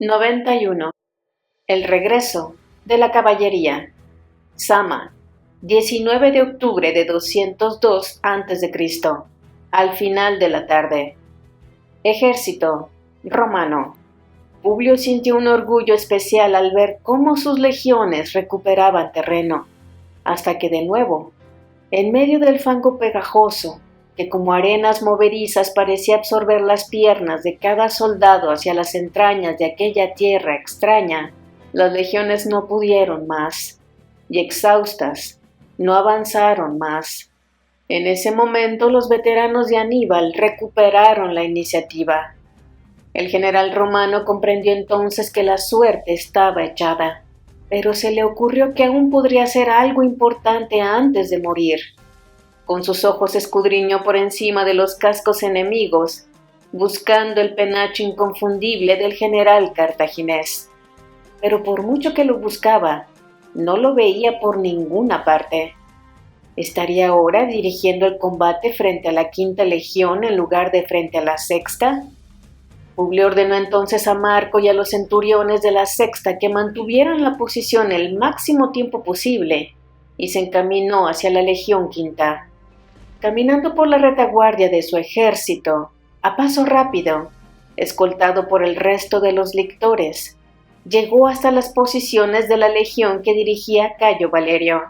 91. El regreso de la caballería. Sama, 19 de octubre de 202 a.C., al final de la tarde. Ejército romano. Publio sintió un orgullo especial al ver cómo sus legiones recuperaban terreno, hasta que de nuevo, en medio del fango pegajoso, que como arenas movedizas parecía absorber las piernas de cada soldado hacia las entrañas de aquella tierra extraña, las legiones no pudieron más, y exhaustas, no avanzaron más. En ese momento los veteranos de Aníbal recuperaron la iniciativa. El general romano comprendió entonces que la suerte estaba echada, pero se le ocurrió que aún podría hacer algo importante antes de morir. Con sus ojos escudriñó por encima de los cascos enemigos, buscando el penacho inconfundible del general cartaginés. Pero por mucho que lo buscaba, no lo veía por ninguna parte. ¿Estaría ahora dirigiendo el combate frente a la quinta legión en lugar de frente a la sexta? Publio ordenó entonces a Marco y a los centuriones de la sexta que mantuvieran la posición el máximo tiempo posible y se encaminó hacia la legión quinta. Caminando por la retaguardia de su ejército, a paso rápido, escoltado por el resto de los lictores, llegó hasta las posiciones de la legión que dirigía Cayo Valerio.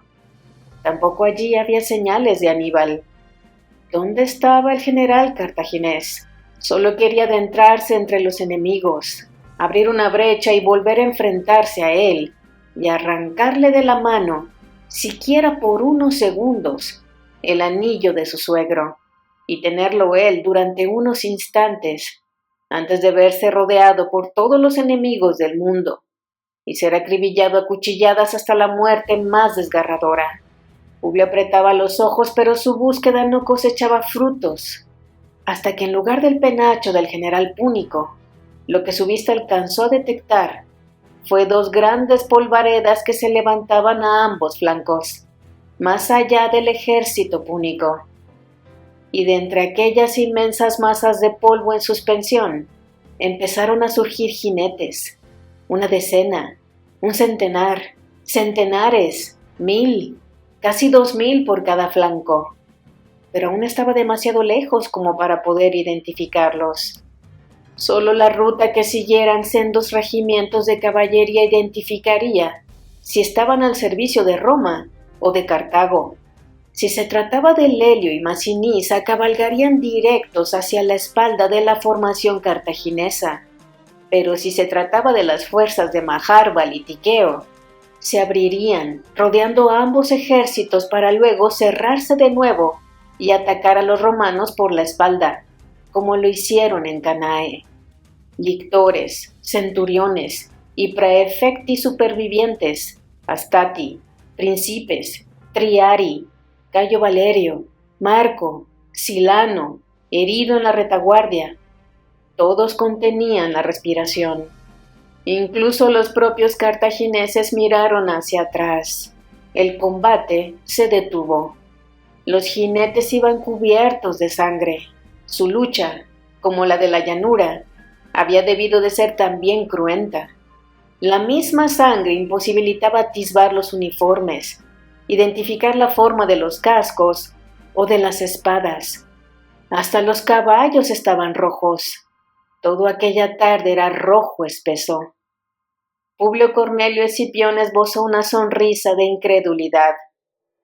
Tampoco allí había señales de Aníbal. ¿Dónde estaba el general cartaginés? Solo quería adentrarse entre los enemigos, abrir una brecha y volver a enfrentarse a él, y arrancarle de la mano, siquiera por unos segundos, el anillo de su suegro, y tenerlo él durante unos instantes, antes de verse rodeado por todos los enemigos del mundo, y ser acribillado a cuchilladas hasta la muerte más desgarradora. Publio apretaba los ojos, pero su búsqueda no cosechaba frutos, hasta que en lugar del penacho del general púnico, lo que su vista alcanzó a detectar fue dos grandes polvaredas que se levantaban a ambos flancos, más allá del ejército púnico. Y de entre aquellas inmensas masas de polvo en suspensión, empezaron a surgir jinetes, una decena, un centenar, centenares, 1000, casi 2000 por cada flanco. Pero aún estaba demasiado lejos como para poder identificarlos. Solo la ruta que siguieran sendos regimientos de caballería identificaría si estaban al servicio de Roma o de Cartago. Si se trataba de Lelio y Masinisa, cabalgarían directos hacia la espalda de la formación cartaginesa. Pero si se trataba de las fuerzas de Majárbal y Tiqueo, se abrirían, rodeando a ambos ejércitos para luego cerrarse de nuevo y atacar a los romanos por la espalda, como lo hicieron en Canae. Lictores, centuriones y praefecti supervivientes, Astati, Príncipes, Triari, Cayo Valerio, Marco, Silano, herido en la retaguardia, todos contenían la respiración. Incluso los propios cartagineses miraron hacia atrás. El combate se detuvo. Los jinetes iban cubiertos de sangre. Su lucha, como la de la llanura, había debido de ser también cruenta. La misma sangre imposibilitaba atisbar los uniformes, identificar la forma de los cascos o de las espadas. Hasta los caballos estaban rojos. Todo aquella tarde era rojo espeso. Publio Cornelio Escipión esbozó una sonrisa de incredulidad.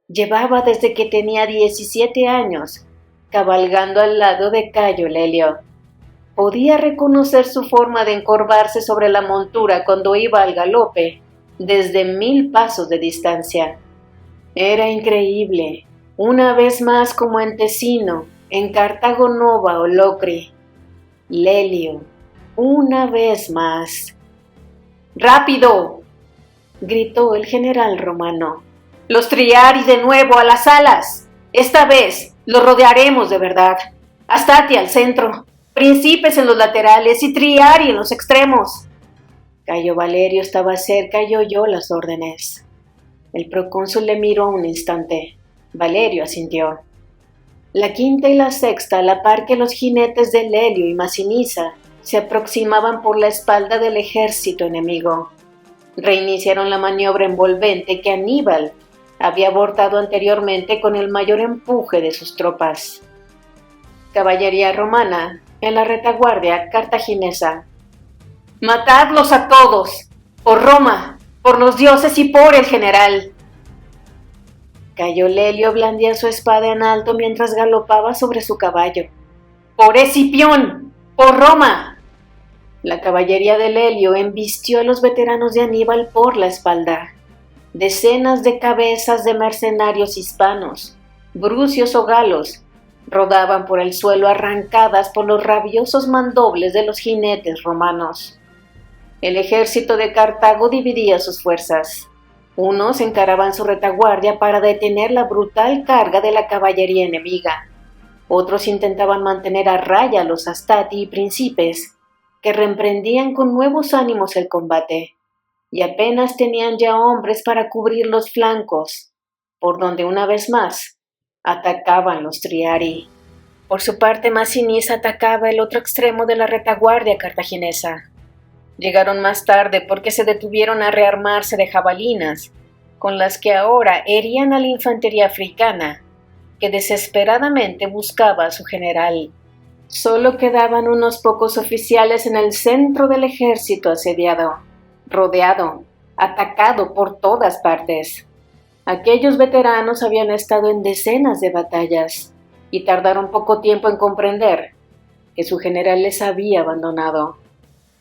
Llevaba desde que tenía 17 años, cabalgando al lado de Cayo Lelio. Podía reconocer su forma de encorvarse sobre la montura cuando iba al galope, desde 1000 pasos de distancia. Era increíble, una vez más como en Tesino, en Cartago Nova o Locri. Lelio, una vez más. ¡Rápido!, gritó el general romano. ¡Los Triari de nuevo a las alas! Esta vez los rodearemos de verdad. Astati al centro, Príncipes en los laterales y Triari en los extremos. Cayo Valerio estaba cerca y oyó las órdenes. El procónsul le miró un instante. Valerio asintió. La quinta y la sexta, a la par que los jinetes de Lelio y Masinisa, se aproximaban por la espalda del ejército enemigo. Reiniciaron la maniobra envolvente que Aníbal había abortado anteriormente con el mayor empuje de sus tropas. Caballería romana en la retaguardia cartaginesa. ¡Matadlos a todos! ¡Por Roma! ¡Por los dioses y por el general! Cayo Lelio blandía su espada en alto mientras galopaba sobre su caballo. ¡Por Escipión! ¡Por Roma! La caballería de Lelio embistió a los veteranos de Aníbal por la espalda. Decenas de cabezas de mercenarios hispanos, brucios o galos, rodaban por el suelo arrancadas por los rabiosos mandobles de los jinetes romanos. El ejército de Cartago dividía sus fuerzas. Unos encaraban su retaguardia para detener la brutal carga de la caballería enemiga. Otros intentaban mantener a raya a los astati y príncipes, que reemprendían con nuevos ánimos el combate, y apenas tenían ya hombres para cubrir los flancos, por donde una vez más atacaban los Triari. Por su parte, Masinisa atacaba el otro extremo de la retaguardia cartaginesa. Llegaron más tarde porque se detuvieron a rearmarse de jabalinas, con las que ahora herían a la infantería africana, que desesperadamente buscaba a su general. Solo quedaban unos pocos oficiales en el centro del ejército asediado, rodeado, atacado por todas partes. Aquellos veteranos habían estado en decenas de batallas y tardaron poco tiempo en comprender que su general les había abandonado.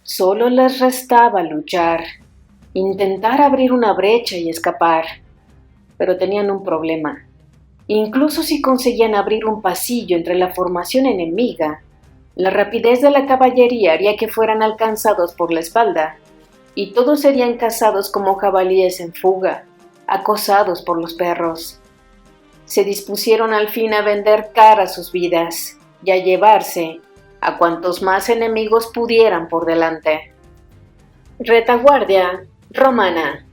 Solo les restaba luchar, intentar abrir una brecha y escapar. Pero tenían un problema. Incluso si conseguían abrir un pasillo entre la formación enemiga, la rapidez de la caballería haría que fueran alcanzados por la espalda, y todos serían cazados como jabalíes en fuga, acosados por los perros. Se dispusieron al fin a vender cara sus vidas y a llevarse a cuantos más enemigos pudieran por delante. Retaguardia romana.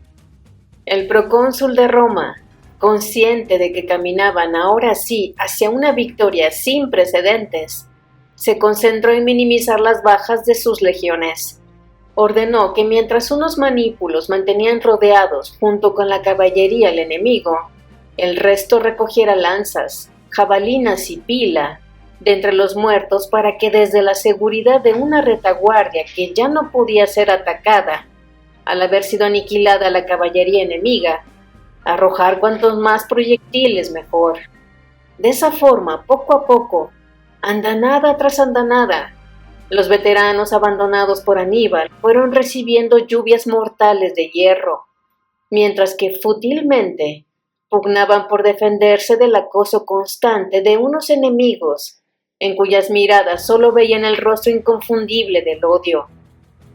El procónsul de Roma, consciente de que caminaban ahora sí hacia una victoria sin precedentes, se concentró en minimizar las bajas de sus legiones. Ordenó que mientras unos manípulos mantenían rodeados junto con la caballería al enemigo, el resto recogiera lanzas, jabalinas y pila de entre los muertos para que desde la seguridad de una retaguardia que ya no podía ser atacada, al haber sido aniquilada la caballería enemiga, arrojar cuantos más proyectiles mejor. De esa forma, poco a poco, andanada tras andanada, los veteranos abandonados por Aníbal fueron recibiendo lluvias mortales de hierro, mientras que fútilmente pugnaban por defenderse del acoso constante de unos enemigos en cuyas miradas solo veían el rostro inconfundible del odio.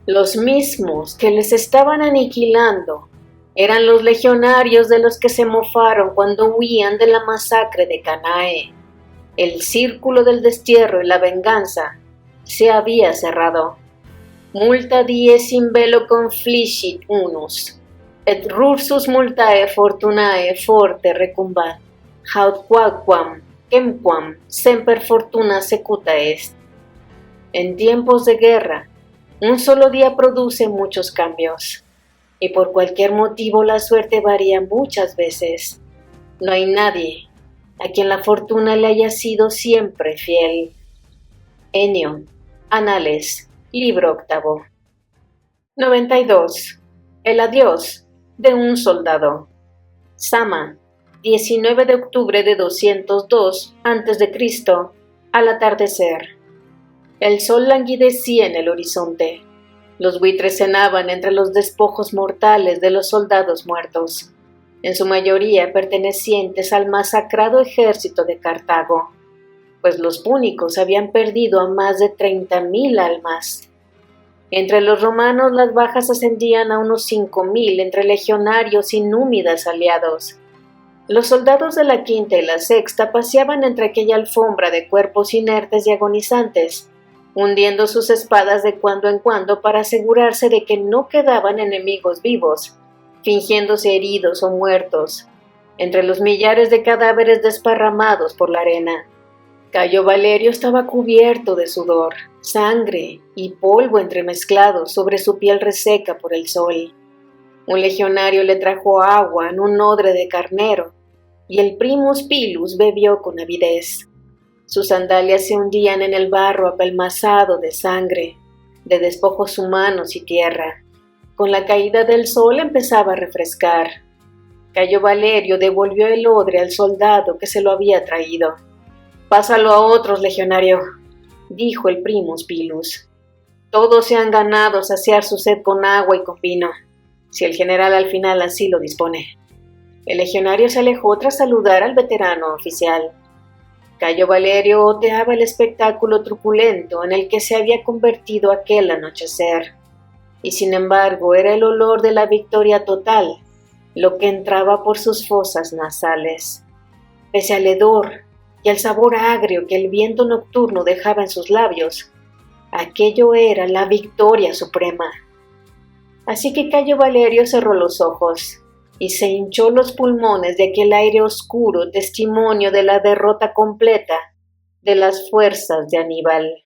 Los mismos que les estaban aniquilando eran los legionarios de los que se mofaron cuando huían de la masacre de Canae. El círculo del destierro y la venganza se había cerrado. Multa dies in bello conflicit unus, et rursus multae fortunae forte recumbat, haud quaquam quemquam semper fortuna secuta est. En tiempos de guerra, un solo día produce muchos cambios, y por cualquier motivo la suerte varía muchas veces. No hay nadie a quien la fortuna le haya sido siempre fiel. Ennio, Anales, libro 8. 92. El adiós de un soldado. Sama, 19 de octubre de 202 a.C., al atardecer. El sol languidecía en el horizonte. Los buitres cenaban entre los despojos mortales de los soldados muertos, en su mayoría pertenecientes al masacrado ejército de Cartago, pues los púnicos habían perdido a más de 30,000 almas. Entre los romanos las bajas ascendían a unos 5,000 entre legionarios y númidas aliados. Los soldados de la quinta y la sexta paseaban entre aquella alfombra de cuerpos inertes y agonizantes, hundiendo sus espadas de cuando en cuando para asegurarse de que no quedaban enemigos vivos, fingiéndose heridos o muertos, entre los millares de cadáveres desparramados por la arena. Cayo Valerio estaba cubierto de sudor, sangre y polvo entremezclados sobre su piel reseca por el sol. Un legionario le trajo agua en un odre de carnero, y el primus pilus bebió con avidez. Sus sandalias se hundían en el barro apelmazado de sangre, de despojos humanos y tierra. Con la caída del sol empezaba a refrescar. Cayo Valerio devolvió el odre al soldado que se lo había traído. «Pásalo a otros, legionario», dijo el primus pilus. «Todos se han ganado saciar su sed con agua y con vino, si el general al final así lo dispone». El legionario se alejó tras saludar al veterano oficial. Cayo Valerio oteaba el espectáculo truculento en el que se había convertido aquel anochecer, y sin embargo era el olor de la victoria total lo que entraba por sus fosas nasales. Pese al hedor y al sabor agrio que el viento nocturno dejaba en sus labios, aquello era la victoria suprema. Así que Cayo Valerio cerró los ojos y se hinchó los pulmones de aquel aire oscuro, testimonio de la derrota completa de las fuerzas de Aníbal.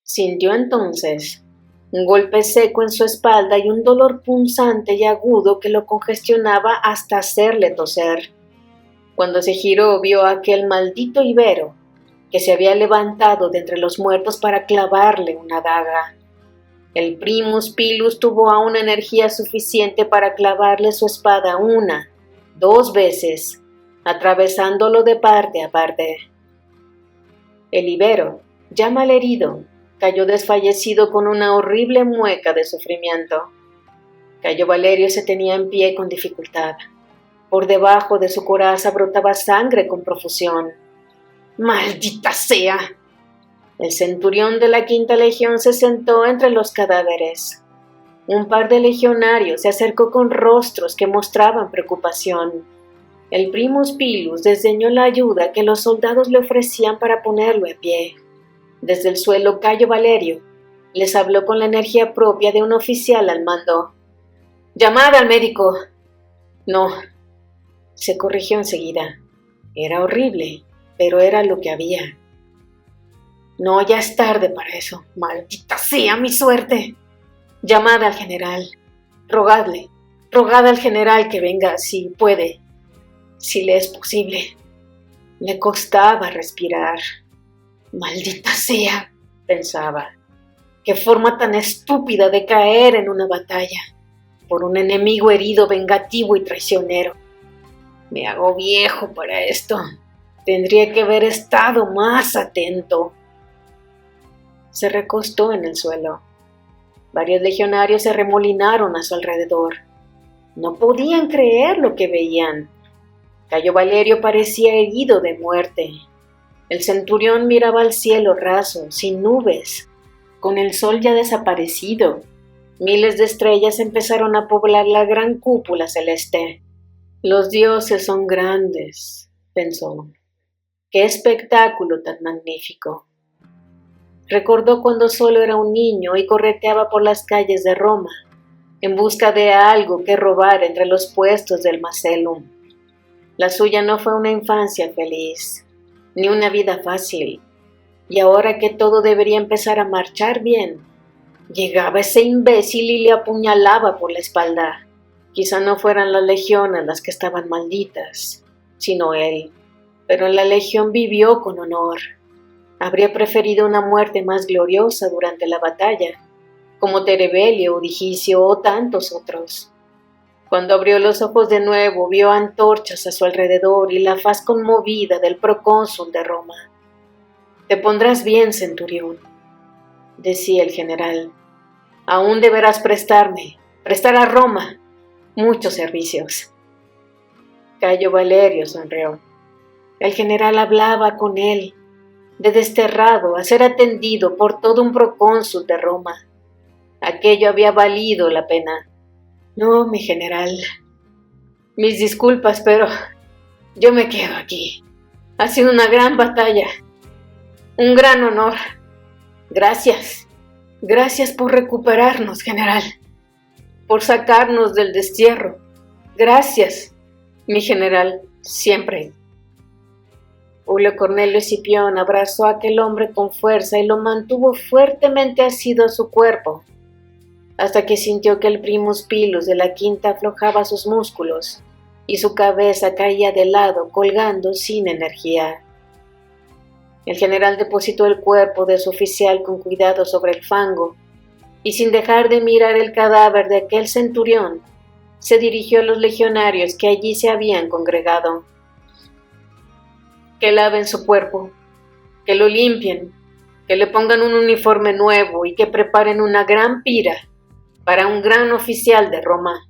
Sintió entonces un golpe seco en su espalda y un dolor punzante y agudo que lo congestionaba hasta hacerle toser. Cuando se giró, vio a aquel maldito ibero que se había levantado de entre los muertos para clavarle una daga. El primus pilus tuvo aún energía suficiente para clavarle su espada 1, 2 veces, atravesándolo de parte a parte. El ibero, ya malherido, cayó desfallecido con una horrible mueca de sufrimiento. Cayo Valerio se tenía en pie con dificultad. Por debajo de su coraza brotaba sangre con profusión. ¡Maldita sea! El centurión de la 5ª Legión se sentó entre los cadáveres. Un par de legionarios se acercó con rostros que mostraban preocupación. El primus pilus desdeñó la ayuda que los soldados le ofrecían para ponerlo en pie. Desde el suelo, Cayo Valerio les habló con la energía propia de un oficial al mando. «¡Llamad al médico!». «No», se corrigió enseguida. Era horrible, pero era lo que había. «No, ya es tarde para eso. ¡Maldita sea mi suerte! Llamad al general. Rogad al general que venga si puede, si le es posible». Le costaba respirar. «Maldita sea», pensaba, «qué forma tan estúpida de caer en una batalla por un enemigo herido, vengativo y traicionero. Me hago viejo para esto. Tendría que haber estado más atento». Se recostó en el suelo. Varios legionarios se arremolinaron a su alrededor. No podían creer lo que veían. Cayo Valerio parecía herido de muerte. El centurión miraba al cielo raso, sin nubes, con el sol ya desaparecido. Miles de estrellas empezaron a poblar la gran cúpula celeste. «Los dioses son grandes», pensó. «Qué espectáculo tan magnífico». Recordó cuando solo era un niño y correteaba por las calles de Roma, en busca de algo que robar entre los puestos del Macellum. La suya no fue una infancia feliz, ni una vida fácil, y ahora que todo debería empezar a marchar bien, llegaba ese imbécil y le apuñalaba por la espalda. Quizá no fueran las legiones las que estaban malditas, sino él, pero en la legión vivió con honor. Habría preferido una muerte más gloriosa durante la batalla, como Terebelio, Udigicio o tantos otros. Cuando abrió los ojos de nuevo, vio antorchas a su alrededor y la faz conmovida del procónsul de Roma. «Te pondrás bien, centurión», decía el general. «Aún deberás prestar a Roma, muchos servicios». Cayo Valerio sonrió. El general hablaba con él, de desterrado a ser atendido por todo un procónsul de Roma. Aquello había valido la pena. «No, mi general, mis disculpas, pero yo me quedo aquí. Ha sido una gran batalla, un gran honor. Gracias por recuperarnos, general, por sacarnos del destierro. Gracias, mi general, siempre». Publio Cornelio Escipión abrazó a aquel hombre con fuerza y lo mantuvo fuertemente asido a su cuerpo, hasta que sintió que el primus pilus de la quinta aflojaba sus músculos y su cabeza caía de lado, colgando sin energía. El general depositó el cuerpo de su oficial con cuidado sobre el fango y, sin dejar de mirar el cadáver de aquel centurión, se dirigió a los legionarios que allí se habían congregado. Que laven su cuerpo, que lo limpien, que le pongan un uniforme nuevo y que preparen una gran pira para un gran oficial de Roma.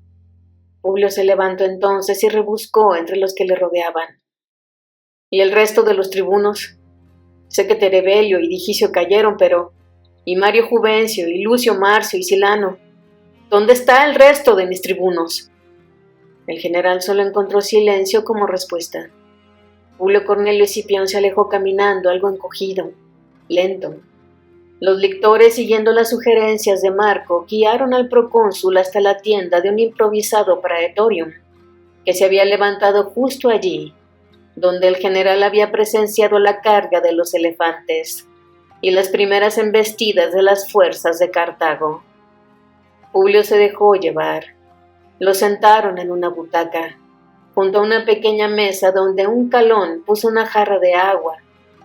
Publio se levantó entonces y rebuscó entre los que le rodeaban. ¿Y el resto de los tribunos? Sé que Terebelio y Digicio cayeron, pero ¿y Mario Juvencio y Lucio Marcio y Silano? ¿Dónde está el resto de mis tribunos? El general solo encontró silencio como respuesta. Publio Cornelio Escipión se alejó caminando, algo encogido, lento. Los lictores, siguiendo las sugerencias de Marco, guiaron al procónsul hasta la tienda de un improvisado praetorium, que se había levantado justo allí, donde el general había presenciado la carga de los elefantes y las primeras embestidas de las fuerzas de Cartago. Publio se dejó llevar. Lo sentaron en una butaca, junto a una pequeña mesa donde un calón puso una jarra de agua,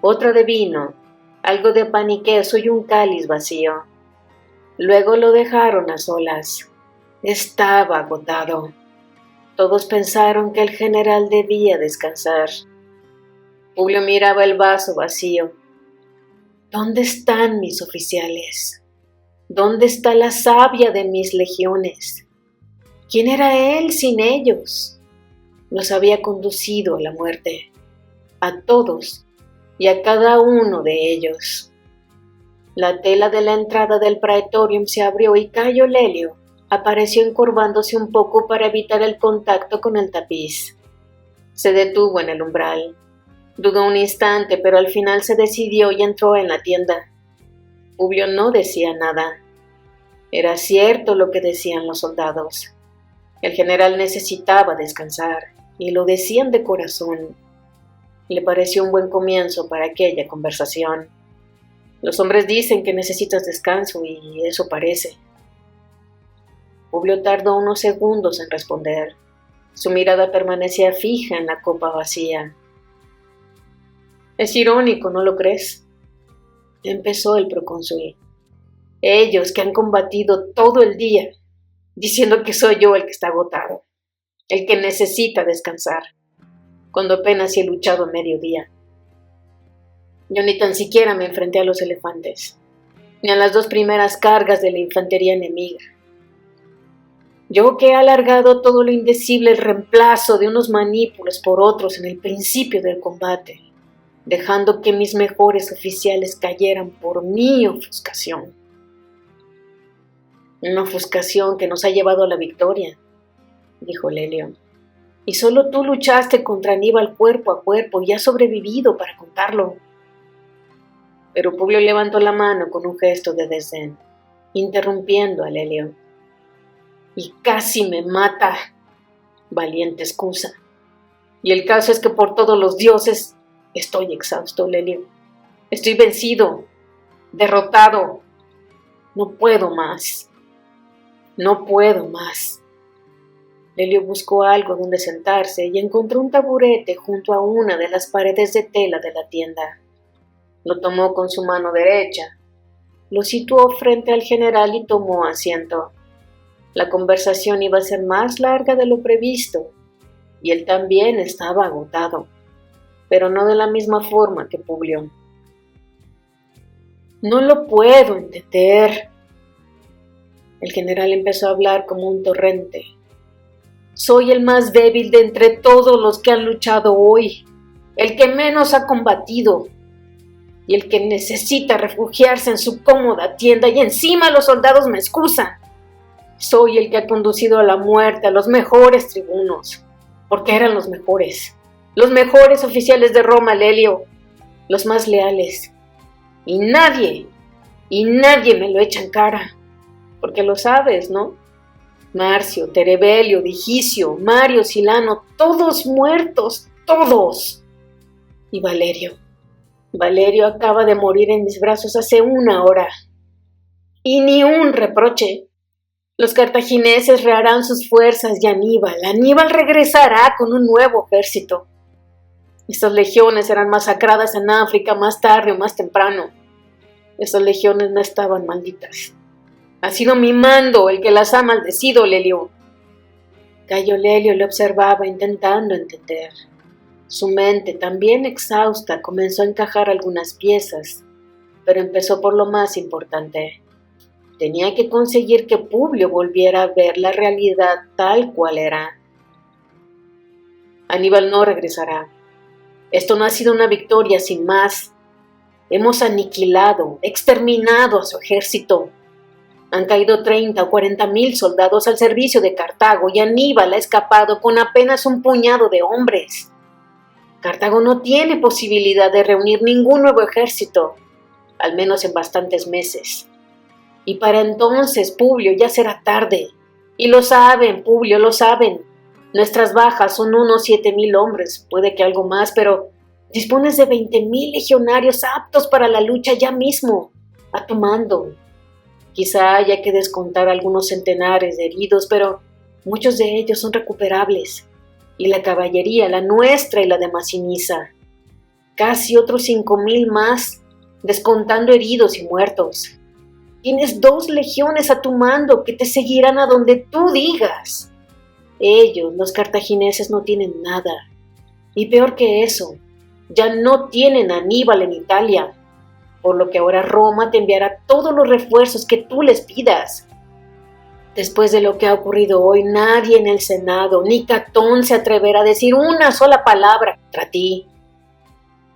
otra de vino, algo de pan y queso y un cáliz vacío. Luego lo dejaron a solas. Estaba agotado. Todos pensaron que el general debía descansar. Publio miraba el vaso vacío. ¿Dónde están mis oficiales? ¿Dónde está la savia de mis legiones? ¿Quién era él sin ellos? Los había conducido a la muerte, a todos y a cada uno de ellos. La tela de la entrada del praetorium se abrió y Cayo Lelio apareció encorvándose un poco para evitar el contacto con el tapiz. Se detuvo en el umbral. Dudó un instante, pero al final se decidió y entró en la tienda. Publio no decía nada. Era cierto lo que decían los soldados. El general necesitaba descansar, y lo decían de corazón. Le pareció un buen comienzo para aquella conversación. Los hombres dicen que necesitas descanso, y eso parece. Publio tardó unos segundos en responder. Su mirada permanecía fija en la copa vacía. Es irónico, ¿no lo crees? Empezó el procónsul. Ellos que han combatido todo el día, diciendo que soy yo el que está agotado, el que necesita descansar, cuando apenas he luchado medio día. Yo ni tan siquiera me enfrenté a los elefantes, ni a las 2 primeras cargas de la infantería enemiga. Yo que he alargado todo lo indecible el reemplazo de unos manípulos por otros en el principio del combate, dejando que mis mejores oficiales cayeran por mi ofuscación. Una ofuscación que nos ha llevado a la victoria, dijo Lelio. Y solo tú luchaste contra Aníbal cuerpo a cuerpo y has sobrevivido para contarlo. Pero Publio levantó la mano con un gesto de desdén, interrumpiendo a Lelio. Y casi me mata. Valiente excusa. Y el caso es que por todos los dioses estoy exhausto, Lelio. Estoy vencido, derrotado. No puedo más. No puedo más. Lelio buscó algo donde sentarse y encontró un taburete junto a una de las paredes de tela de la tienda. Lo tomó con su mano derecha, lo situó frente al general y tomó asiento. La conversación iba a ser más larga de lo previsto, y él también estaba agotado, pero no de la misma forma que Publio. No lo puedo entender. El general empezó a hablar como un torrente. Soy el más débil de entre todos los que han luchado hoy, el que menos ha combatido, y el que necesita refugiarse en su cómoda tienda, y encima los soldados me excusan. Soy el que ha conducido a la muerte a los mejores tribunos, porque eran los mejores oficiales de Roma, Lelio, los más leales, y nadie me lo echa en cara, porque lo sabes, ¿no? Marcio, Terebelio, Digicio, Mario, Silano, todos muertos, todos. Y Valerio acaba de morir en mis brazos hace 1 hora. Y ni un reproche. Los cartagineses rearán sus fuerzas y Aníbal regresará con un nuevo ejército. Estas legiones serán masacradas en África más tarde o más temprano. Estas legiones no estaban malditas. Ha sido mi mando el que las ha maldecido, Lelio. Cayo Lelio le observaba intentando entender. Su mente, también exhausta, comenzó a encajar algunas piezas, pero empezó por lo más importante. Tenía que conseguir que Publio volviera a ver la realidad tal cual era. Aníbal no regresará. Esto no ha sido una victoria sin más. Hemos aniquilado, exterminado a su ejército. Han caído 30 o 40,000 soldados al servicio de Cartago y Aníbal ha escapado con apenas un puñado de hombres. Cartago no tiene posibilidad de reunir ningún nuevo ejército, al menos en bastantes meses. Y para entonces, Publio, ya será tarde. Y lo saben, Publio, lo saben. Nuestras bajas son unos 7,000 hombres, puede que algo más, pero dispones de 20,000 legionarios aptos para la lucha ya mismo, a tu mando. Quizá haya que descontar algunos centenares de heridos, pero muchos de ellos son recuperables. Y la caballería, la nuestra y la de Massinissa. Casi otros 5,000 más, descontando heridos y muertos. Tienes 2 legiones a tu mando que te seguirán a donde tú digas. Ellos, los cartagineses, no tienen nada. Y peor que eso, ya no tienen a Aníbal en Italia, por lo que ahora Roma te enviará todos los refuerzos que tú les pidas. Después de lo que ha ocurrido hoy, nadie en el Senado, ni Catón, se atreverá a decir una sola palabra contra ti.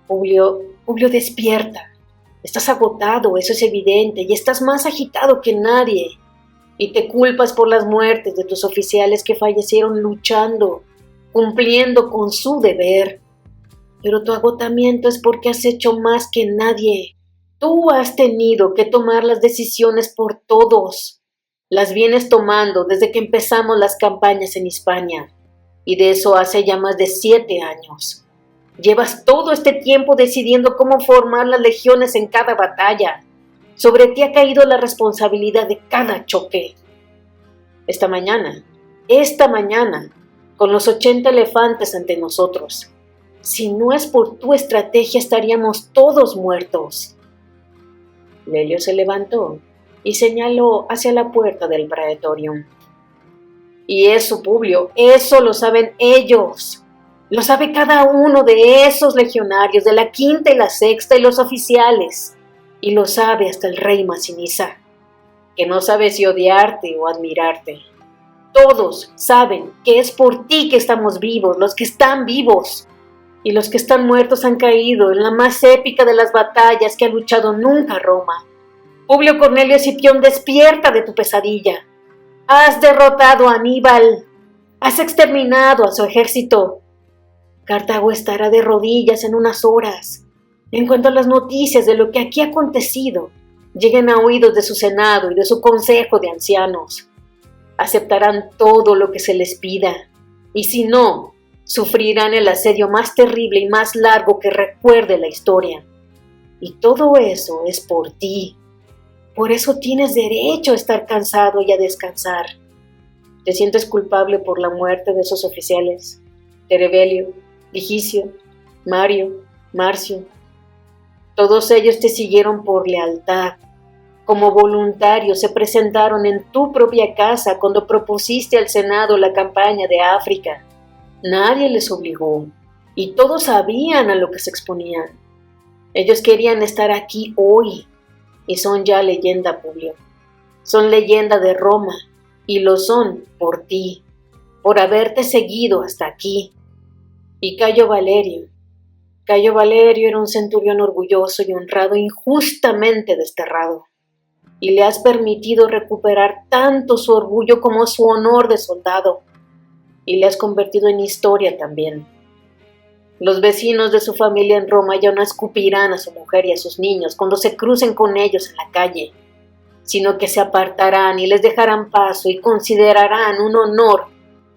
Publio, despierta. Estás agotado, eso es evidente, y estás más agitado que nadie. Y te culpas por las muertes de tus oficiales que fallecieron luchando, cumpliendo con su deber. Pero tu agotamiento es porque has hecho más que nadie. Tú has tenido que tomar las decisiones por todos. Las vienes tomando desde que empezamos las campañas en Hispania, y de eso hace ya más de 7 años. Llevas todo este tiempo decidiendo cómo formar las legiones en cada batalla. Sobre ti ha caído la responsabilidad de cada choque. Esta mañana, con los 80 elefantes ante nosotros, si no es por tu estrategia estaríamos todos muertos. Lelio se levantó y señaló hacia la puerta del Praetorium. Y eso, Publio, eso lo saben ellos. Lo sabe cada uno de esos legionarios, de la 5ª y la 6ª y los oficiales. Y lo sabe hasta el rey Massinissa, que no sabe si odiarte o admirarte. Todos saben que es por ti que estamos vivos, los que están vivos. Y los que están muertos han caído en la más épica de las batallas que ha luchado nunca Roma. Publio Cornelio Escipión, despierta de tu pesadilla. Has derrotado a Aníbal. Has exterminado a su ejército. Cartago estará de rodillas en unas horas. En cuanto a las noticias de lo que aquí ha acontecido lleguen a oídos de su Senado y de su Consejo de Ancianos, aceptarán todo lo que se les pida. Y si no, sufrirán el asedio más terrible y más largo que recuerde la historia. Y todo eso es por ti. Por eso tienes derecho a estar cansado y a descansar. ¿Te sientes culpable por la muerte de esos oficiales? Terebelio, Ligicio, Mario, Marcio. Todos ellos te siguieron por lealtad. Como voluntarios se presentaron en tu propia casa cuando propusiste al Senado la campaña de África. Nadie les obligó, y todos sabían a lo que se exponían. Ellos querían estar aquí hoy, y son ya leyenda, Publio. Son leyenda de Roma, y lo son por ti, por haberte seguido hasta aquí. Y Cayo Valerio era un centurión orgulloso y honrado, injustamente desterrado. Y le has permitido recuperar tanto su orgullo como su honor de soldado. Y le has convertido en historia también. Los vecinos de su familia en Roma ya no escupirán a su mujer y a sus niños cuando se crucen con ellos en la calle, sino que se apartarán y les dejarán paso y considerarán un honor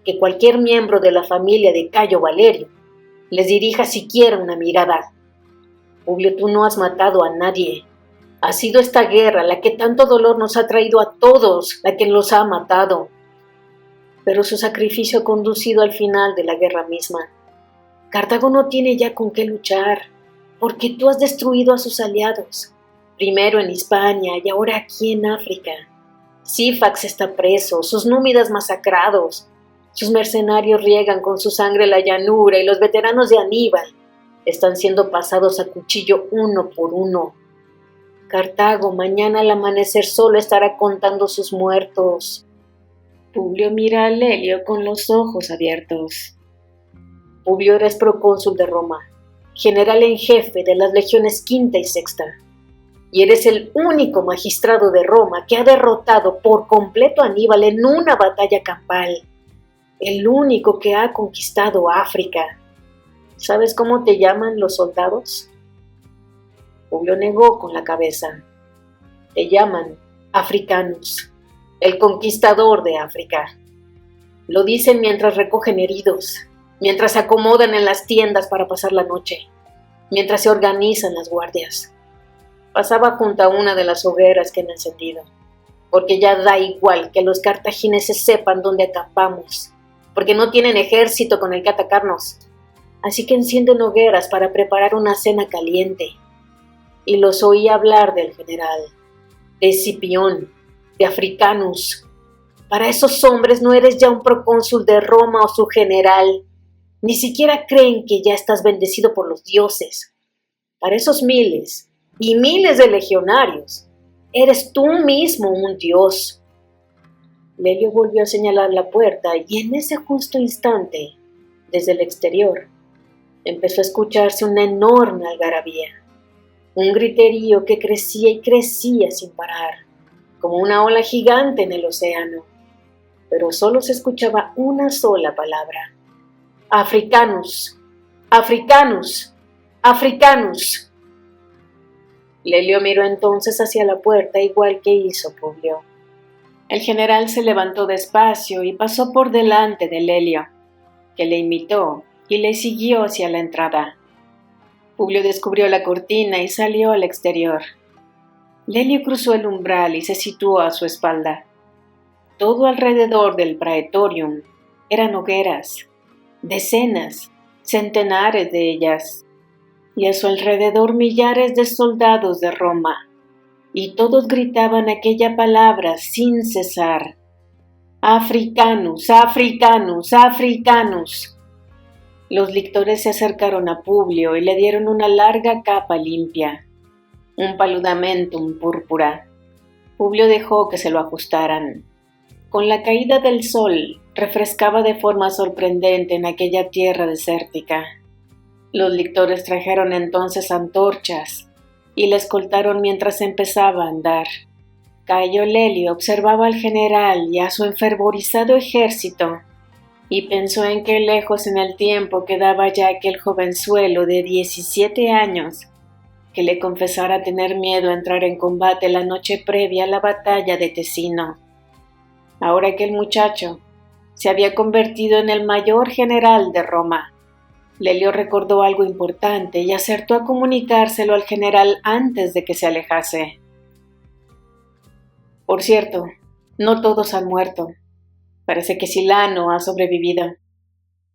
que cualquier miembro de la familia de Cayo Valerio les dirija siquiera una mirada. Publio, tú no has matado a nadie. Ha sido esta guerra la que tanto dolor nos ha traído a todos, la que los ha matado. Pero su sacrificio ha conducido al final de la guerra misma. Cartago no tiene ya con qué luchar, porque tú has destruido a sus aliados, primero en Hispania y ahora aquí en África. Sífax está preso, sus númidas masacrados, sus mercenarios riegan con su sangre la llanura y los veteranos de Aníbal están siendo pasados a cuchillo uno por uno. Cartago mañana al amanecer solo estará contando sus muertos. Publio mira a Lelio con los ojos abiertos. Publio, eres procónsul de Roma, general en jefe de las legiones quinta y sexta, y eres el único magistrado de Roma que ha derrotado por completo a Aníbal en una batalla campal, el único que ha conquistado África. ¿Sabes cómo te llaman los soldados? Publio negó con la cabeza. Te llaman Africanus, el conquistador de África. Lo dicen mientras recogen heridos, mientras se acomodan en las tiendas para pasar la noche, mientras se organizan las guardias. Pasaba junto a una de las hogueras que han encendido, porque ya da igual que los cartagineses sepan dónde acampamos, porque no tienen ejército con el que atacarnos. Así que encienden hogueras para preparar una cena caliente. Y los oí hablar del general, de Escipión, de Africanus. Para esos hombres no eres ya un procónsul de Roma o su general. Ni siquiera creen que ya estás bendecido por los dioses. Para esos miles y miles de legionarios, eres tú mismo un dios. Lelio volvió a señalar la puerta y en ese justo instante, desde el exterior, empezó a escucharse una enorme algarabía. Un griterío que crecía y crecía sin parar, como una ola gigante en el océano. Pero solo se escuchaba una sola palabra. Africanus, Africanus, Africanus. Lelio miró entonces hacia la puerta igual que hizo Publio. El general se levantó despacio y pasó por delante de Lelio, que le imitó y le siguió hacia la entrada. Publio descubrió la cortina y salió al exterior. Lelio cruzó el umbral y se situó a su espalda. Todo alrededor del Praetorium eran hogueras, decenas, centenares de ellas, y a su alrededor millares de soldados de Roma, y todos gritaban aquella palabra sin cesar. Africanus, Africanus, Africanus. Los lictores se acercaron a Publio y le dieron una larga capa limpia, un paludamentum púrpura. Publio dejó que se lo ajustaran. Con la caída del sol, refrescaba de forma sorprendente en aquella tierra desértica. Los lictores trajeron entonces antorchas y le escoltaron mientras empezaba a andar. Cayo Lelio observaba al general y a su enfervorizado ejército, y pensó en qué lejos en el tiempo quedaba ya aquel jovenzuelo de 17 años que le confesara tener miedo a entrar en combate la noche previa a la batalla de Tesino. Ahora aquel muchacho se había convertido en el mayor general de Roma. Lelio recordó algo importante y acertó a comunicárselo al general antes de que se alejase. Por cierto, no todos han muerto. Parece que Silano ha sobrevivido.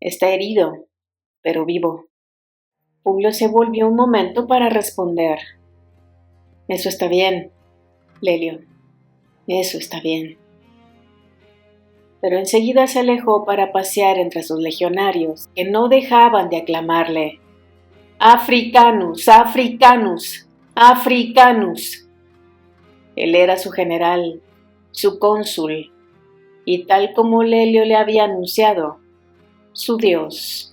Está herido, pero vivo. Publio se volvió un momento para responder. Eso está bien, Lelio. Eso está bien. Pero enseguida se alejó para pasear entre sus legionarios, que no dejaban de aclamarle. Africanus, Africanus, Africanus. Él era su general, su cónsul, y tal como Lelio le había anunciado, su dios.